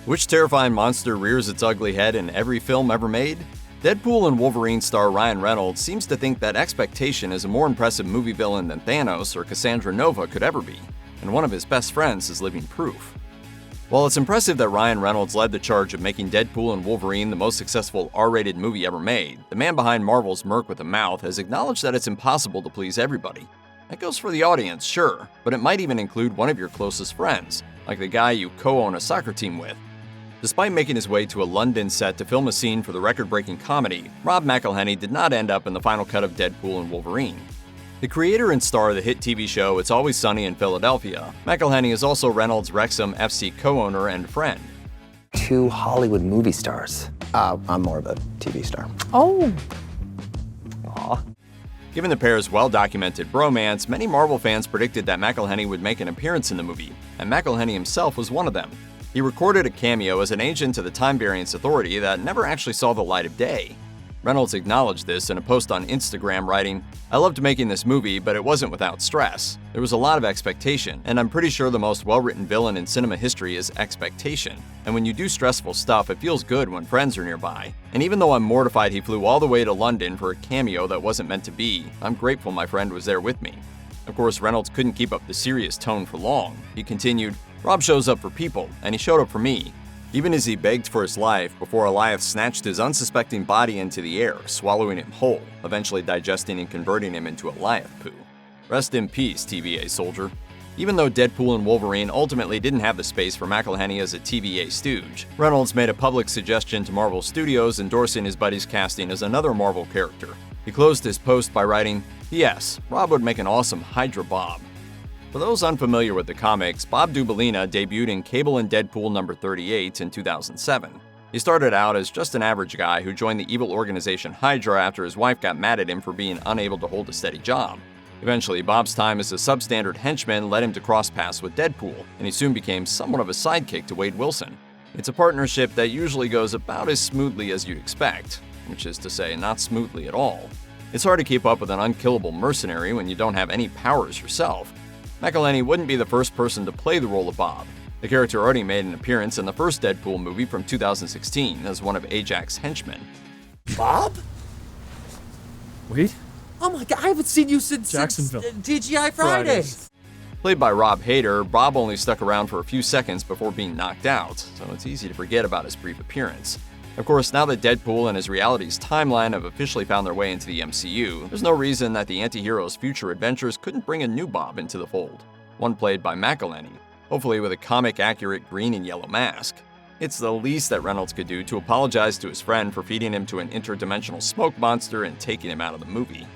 Which terrifying monster rears its ugly head in every film ever made? Deadpool and Wolverine star Ryan Reynolds seems to think that expectation is a more impressive movie villain than Thanos or Cassandra Nova could ever be, and one of his best friends is living proof. While it's impressive that Ryan Reynolds led the charge of making Deadpool and Wolverine the most successful R-rated movie ever made, the man behind Marvel's Merc with a Mouth has acknowledged that it's impossible to please everybody. That goes for the audience, sure, but it might even include one of your closest friends, like the guy you co-own a soccer team with. Despite making his way to a London set to film a scene for the record-breaking comedy, Rob McElhenney did not end up in the final cut of Deadpool and Wolverine. The creator and star of the hit TV show It's Always Sunny in Philadelphia, McElhenney is also Reynolds' Wrexham FC co-owner and friend. Two Hollywood movie stars. I'm more of a TV star. Oh. Aw. Given the pair's well-documented bromance, many Marvel fans predicted that McElhenney would make an appearance in the movie, and McElhenney himself was one of them. He recorded a cameo as an agent to the Time Variance Authority that never actually saw the light of day. Reynolds acknowledged this in a post on Instagram, writing, "I loved making this movie, but it wasn't without stress. There was a lot of expectation, and I'm pretty sure the most well-written villain in cinema history is expectation. And when you do stressful stuff, it feels good when friends are nearby. And even though I'm mortified he flew all the way to London for a cameo that wasn't meant to be, I'm grateful my friend was there with me." Of course, Reynolds couldn't keep up the serious tone for long. He continued, "Rob shows up for people, and he showed up for me. Even as he begged for his life before Eliath snatched his unsuspecting body into the air, swallowing him whole, eventually digesting and converting him into Eliath poo. Rest in peace, TVA soldier." Even though Deadpool and Wolverine ultimately didn't have the space for McElhenney as a TVA stooge, Reynolds made a public suggestion to Marvel Studios endorsing his buddy's casting as another Marvel character. He closed his post by writing, "P.S. Rob would make an awesome Hydra Bob." For those unfamiliar with the comics, Bob Dubalina debuted in Cable and Deadpool number 38 in 2007. He started out as just an average guy who joined the evil organization Hydra after his wife got mad at him for being unable to hold a steady job. Eventually, Bob's time as a substandard henchman led him to cross paths with Deadpool, and he soon became somewhat of a sidekick to Wade Wilson. It's a partnership that usually goes about as smoothly as you'd expect, which is to say, not smoothly at all. It's hard to keep up with an unkillable mercenary when you don't have any powers yourself. McElhenney wouldn't be the first person to play the role of Bob. The character already made an appearance in the first Deadpool movie from 2016 as one of Ajax's henchmen. Bob? Wait? Oh my god, I haven't seen you since Jacksonville. TGI Fridays. Played by Rob Hader, Bob only stuck around for a few seconds before being knocked out, so it's easy to forget about his brief appearance. Of course, now that Deadpool and his reality's timeline have officially found their way into the MCU, there's no reason that the anti-hero's future adventures couldn't bring a new Bob into the fold. One played by McElhenney, hopefully with a comic-accurate green and yellow mask. It's the least that Reynolds could do to apologize to his friend for feeding him to an interdimensional smoke monster and taking him out of the movie.